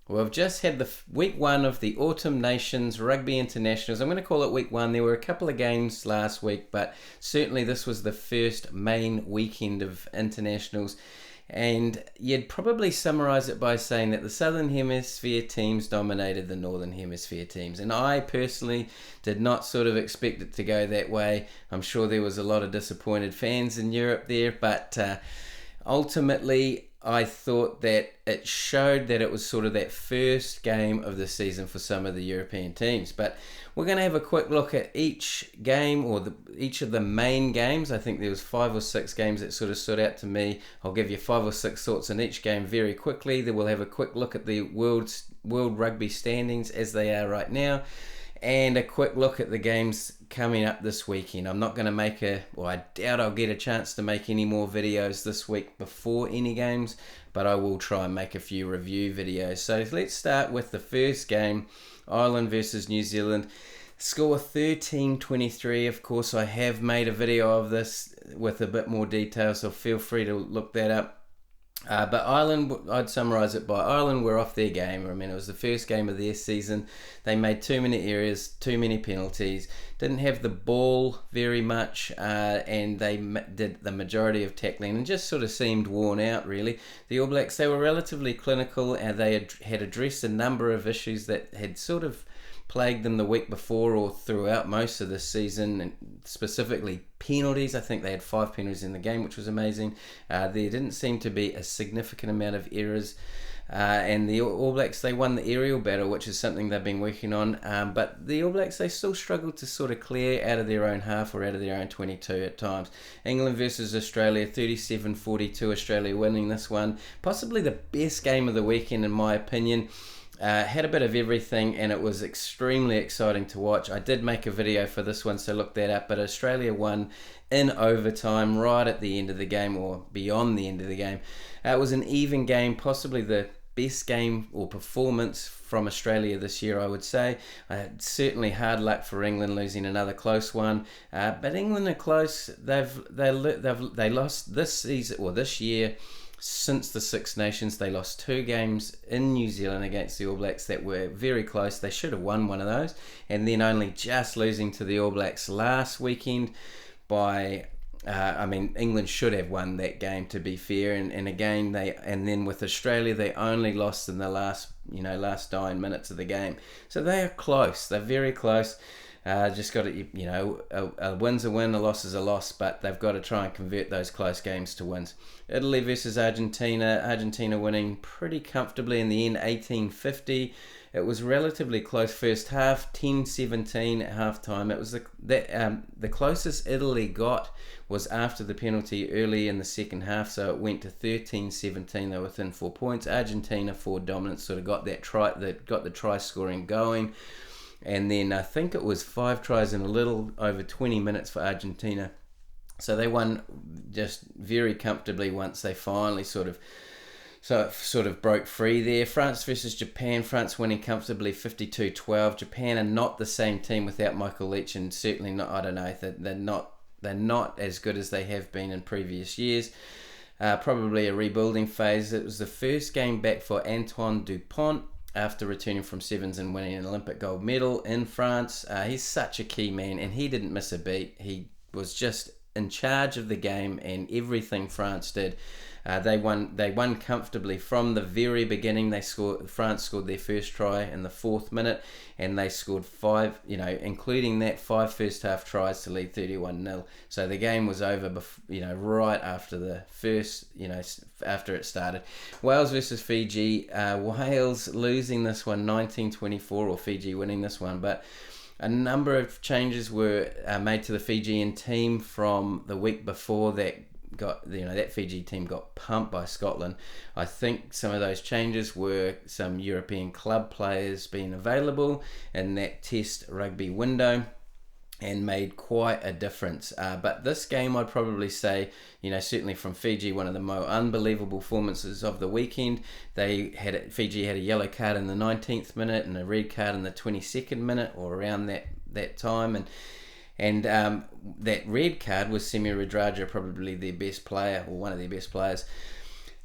We've just had the week one of the Autumn Nations Rugby Internationals. I'm going to call it week one. There were a couple of games last week, but certainly this was the first main weekend of internationals. And you'd probably summarise it by saying that the Southern Hemisphere teams dominated the Northern Hemisphere teams. And I personally did not sort of expect it to go that way. I'm sure there was a lot of disappointed fans in Europe there, but ultimately I thought that it showed that it was sort of that first game of the season for some of the European teams. But we're going to have a quick look at each game, or each of the main games. I think there was 5 or 6 games that sort of stood out to me. I'll give you 5 or 6 thoughts on each game very quickly. Then we'll have a quick look at the World Rugby standings as they are right now, and a quick look at the games coming up this weekend. I'm not going to I doubt I'll get a chance to make any more videos this week before any games, but I will try and make a few review videos. So let's start with the first game, Ireland versus New Zealand. Score 13-23. Of course, I have made a video of this with a bit more detail, so feel free to look that up. But Ireland, I'd summarise it by Ireland were off their game. I mean, it was the first game of their season. They made too many errors, too many penalties, didn't have the ball very much, and they did the majority of tackling and just sort of seemed worn out, really. The All Blacks, they were relatively clinical, and they had addressed a number of issues that had sort of plagued them the week before or throughout most of this season, and specifically penalties. I think they had 5 penalties in the game, which was amazing. There didn't seem to be a significant amount of errors, and the All Blacks, they won the aerial battle, which is something they've been working on, but the All Blacks, they still struggled to sort of clear out of their own half or out of their own 22 at times. England versus Australia, 37-42, Australia winning this one. Possibly the best game of the weekend in my opinion. Had a bit of everything, and it was extremely exciting to watch. I did make a video for this one, so look that up, but Australia won in overtime right at the end of the game, or beyond the end of the game. It was an even game, possibly the best game or performance from Australia this year, I would say. Certainly hard luck for England losing another close one, but England are close. They lost this season, or this year. Since the Six Nations, they lost 2 games in New Zealand against the All Blacks that were very close. They should have won one of those, and then only just losing to the All Blacks last weekend by England should have won that game, to be fair, and again then with Australia, they only lost in the last 9 minutes of the game. So they are close. They're very close. Just got to, a win's a win, a loss is a loss, but they've got to try and convert those close games to wins. Italy versus Argentina. Argentina winning pretty comfortably in the end, 18-50. It was relatively close first half, 10-17 at halftime. It was the closest Italy got was after the penalty early in the second half, so it went to 13-17. They were within 4 points. Argentina, for dominance, sort of got the try scoring going. And then I think it was 5 tries in a little over 20 minutes for Argentina. So they won just very comfortably once they finally sort of broke free there. France versus Japan. France winning comfortably 52-12. Japan are not the same team without Michael Leach, and certainly not, I don't know, they're not as good as they have been in previous years. Probably a rebuilding phase. It was the first game back for Antoine Dupont after returning from Sevens and winning an Olympic gold medal in France. He's such a key man, and he didn't miss a beat. He was just in charge of the game and everything France did. They won comfortably from the very beginning. France scored their first try in the 4th minute, and they scored 5, including that 5 first half tries to lead 31-0. So the game was over, right after the first, after it started. Wales versus Fiji. Wales losing this one 19-24, or Fiji winning this one, but a number of changes were made to the Fijian team from the week before that Fiji team got pumped by Scotland. I think some of those changes were some European club players being available in that test rugby window, and made quite a difference. But this game, I'd probably say, certainly from Fiji, one of the more unbelievable performances of the weekend. Fiji had a yellow card in the 19th minute and a red card in the 22nd minute, or around that time, and that red card was Semi Radradra, probably their best player, or one of their best players.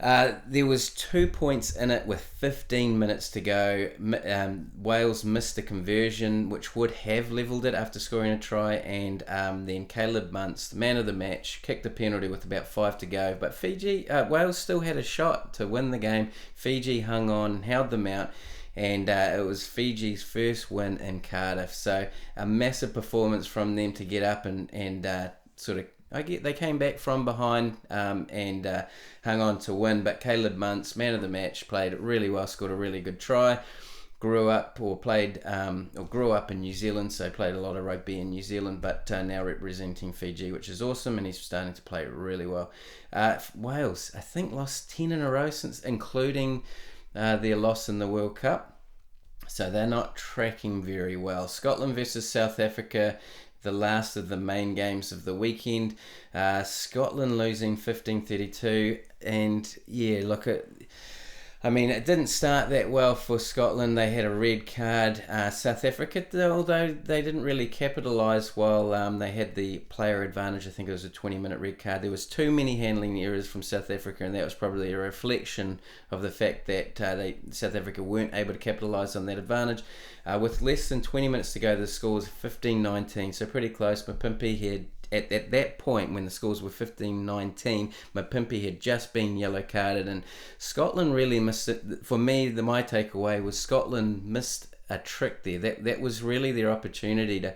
There was 2 points in it with 15 minutes to go. Wales missed a conversion, which would have levelled it after scoring a try, and then Caleb Muntz, the man of the match, kicked a penalty with about 5 to go. But Wales still had a shot to win the game. Fiji hung on, held them out, and it was Fiji's first win in Cardiff. So a massive performance from them to get up and sort of they came back from behind and hung on to win. But Caleb Muntz, man of the match, played really well, scored a really good try. Grew up in New Zealand, so played a lot of rugby in New Zealand, but now representing Fiji, which is awesome, and he's starting to play really well. Wales, I think, lost 10 in a row since, including their loss in the World Cup. So they're not tracking very well. Scotland versus South Africa, the last of the main games of the weekend. Scotland losing 15-32, and yeah, it didn't start that well for Scotland. They had a red card. South Africa, although they didn't really capitalise while they had the player advantage, I think it was a 20-minute red card. There was too many handling errors from South Africa, and that was probably a reflection of the fact that South Africa weren't able to capitalise on that advantage. With less than 20 minutes to go, the score was 15-19, so pretty close. Mapimpi had at that point, when the scores were 15-19, Mapimpi had just been yellow carded, and Scotland really missed it. For me, my takeaway was Scotland missed a trick there. That was really their opportunity to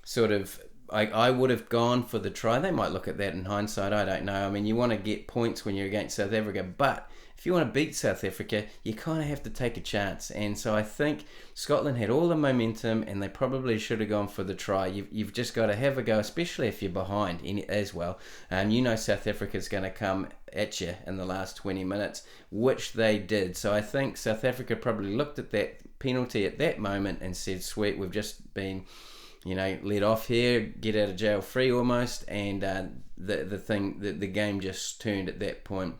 sort of. I would have gone for the try. They might look at that in hindsight. I don't know. I mean, you want to get points when you're against South Africa, but if you want to beat South Africa, you kind of have to take a chance. And so I think Scotland had all the momentum, and they probably should have gone for the try. You've just got to have a go, especially if you're behind as well. And South Africa's going to come at you in the last 20 minutes, which they did. So I think South Africa probably looked at that penalty at that moment and said, sweet, we've just been let off here, get out of jail free almost, and the game just turned at that point.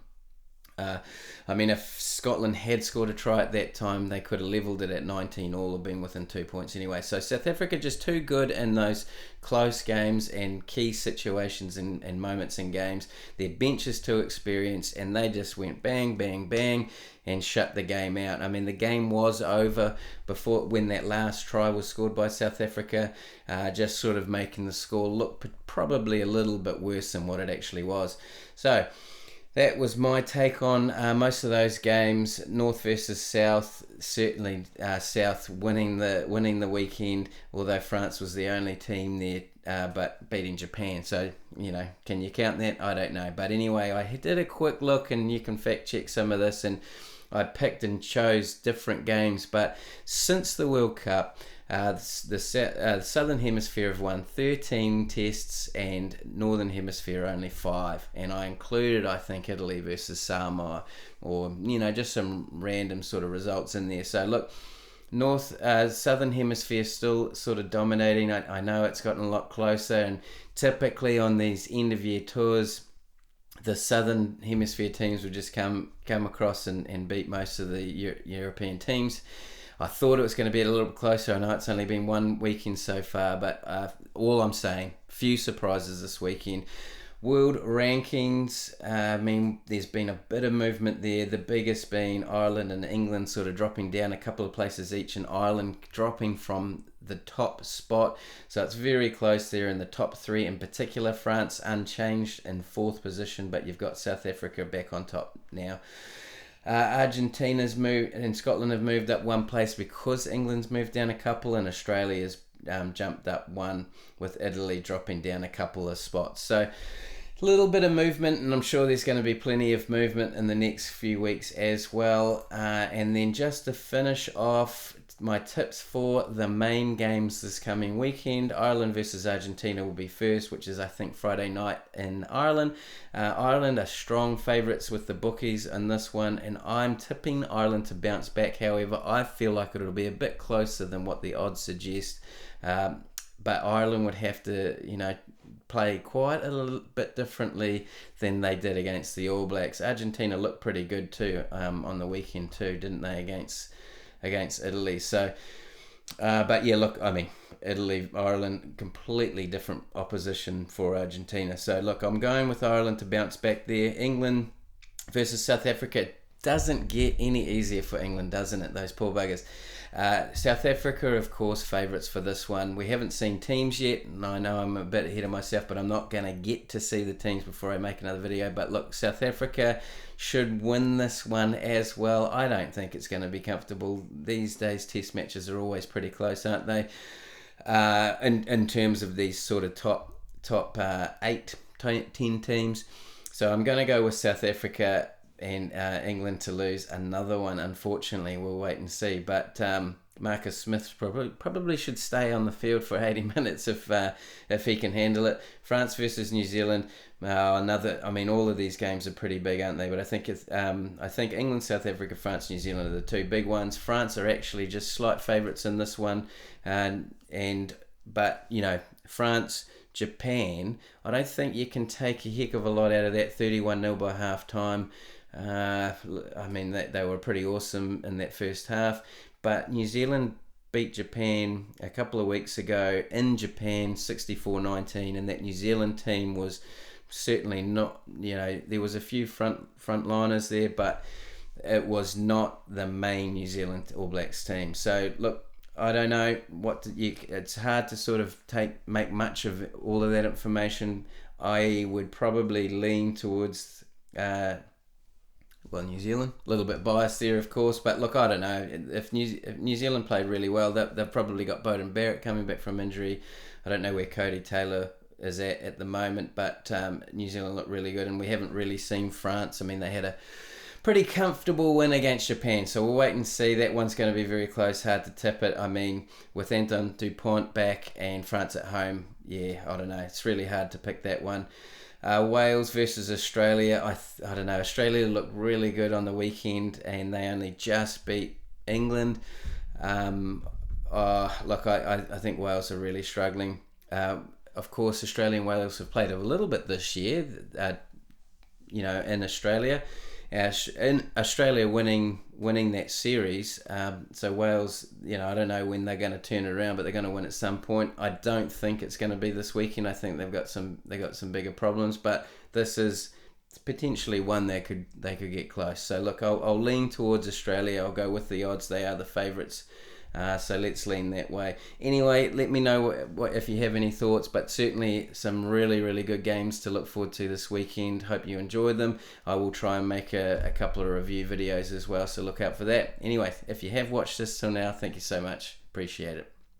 If Scotland had scored a try at that time, they could have levelled it at 19 all or been within 2 points anyway. So South Africa just too good in those close games and key situations and moments in games. Their bench is too experienced, and they just went bang, bang, bang and shut the game out. The game was over when that last try was scored by South Africa, just sort of making the score look probably a little bit worse than what it actually was. So that was my take on most of those games. North versus South, certainly South winning the weekend, although France was the only team there, but beating Japan. So, can you count that? I don't know. But anyway, I did a quick look, and you can fact check some of this, and I picked and chose different games. But since the World Cup, the Southern Hemisphere have won 13 tests and Northern Hemisphere only 5, and I included, I think, Italy versus Samoa, or just some random sort of results in there. So look, Southern Hemisphere still sort of dominating. I know it's gotten a lot closer, and typically on these end of year tours, the Southern Hemisphere teams would just come across and beat most of the European teams. I thought it was going to be a little bit closer. I know it's only been one weekend so far, but all I'm saying, few surprises this weekend. World Rankings, there's been a bit of movement there. The biggest being Ireland and England sort of dropping down a couple of places each, and Ireland dropping from the top spot. So it's very close there in the top 3 in particular. France unchanged in 4th position, but you've got South Africa back on top now. Argentina's moved and Scotland have moved up one place because England's moved down a couple, and Australia's jumped up one, with Italy dropping down a couple of spots. So a little bit of movement, and I'm sure there's going to be plenty of movement in the next few weeks as well. And then just to finish off, my tips for the main games this coming weekend. Ireland versus Argentina will be first, which is, I think, Friday night in Ireland. Ireland are strong favourites with the bookies in this one, and I'm tipping Ireland to bounce back. However, I feel like it'll be a bit closer than what the odds suggest. But Ireland would have to, play quite a little bit differently than they did against the All Blacks. Argentina looked pretty good too on the weekend too, didn't they, against Italy? So, but yeah, look, Italy, Ireland, completely different opposition for Argentina. So look, I'm going with Ireland to bounce back there. England, versus South Africa. Doesn't get any easier for England, doesn't it? Those poor buggers. South Africa, of course, favourites for this one. We haven't seen teams yet, and I know I'm a bit ahead of myself, but I'm not going to get to see the teams before I make another video. But look, South Africa should win this one as well. I don't think it's going to be comfortable. These days, test matches are always pretty close, aren't they? In terms of these sort of top 8, 10 teams. So I'm going to go with South Africa and England to lose another one. Unfortunately, we'll wait and see. But Marcus Smith probably should stay on the field for 80 minutes if he can handle it. France versus New Zealand, another. I mean, all of these games are pretty big, aren't they? But I think England, South Africa, France, New Zealand are the 2 big ones. France are actually just slight favourites in this one, but you know, France, Japan, I don't think you can take a heck of a lot out of that 31-0 by half time. I mean, they were pretty awesome in that first half, but New Zealand beat Japan a couple of weeks ago in Japan 64-19, and that New Zealand team was certainly not, you know, there was a few frontliners there, but it was not the main New Zealand All Blacks team. So look, I don't know it's hard to sort of make much of all of that information. I would probably lean towards New Zealand. A little bit biased there, of course, but look, I don't know. If New Zealand played really well, they've probably got Beauden Barrett coming back from injury. I don't know where Cody Taylor is at the moment, but New Zealand look really good, and we haven't really seen France. I mean, they had a pretty comfortable win against Japan, so we'll wait and see. That one's going to be very close, hard to tip it. I mean, with Antoine Dupont back and France at home, yeah, I don't know. It's really hard to pick that one. Wales versus Australia. I don't know. Australia looked really good on the weekend, and they only just beat England. Look, I think Wales are really struggling. Of course, Australia and Wales have played a little bit this year, you know, in Australia. In Australia winning that series, so Wales, you know, I don't know when they're going to turn it around, but they're going to win at some point. I don't think it's going to be this weekend. I think they got some bigger problems, but this is potentially one they could get close. So look, I'll lean towards Australia. I'll go with the odds. They are the favourites. So let's lean that way. Anyway, let me know what if you have any thoughts, but certainly some really, really good games to look forward to this weekend. Hope you enjoyed them. I will try and make a couple of review videos as well, so look out for that. Anyway, if you have watched this till now, thank you so much. Appreciate it.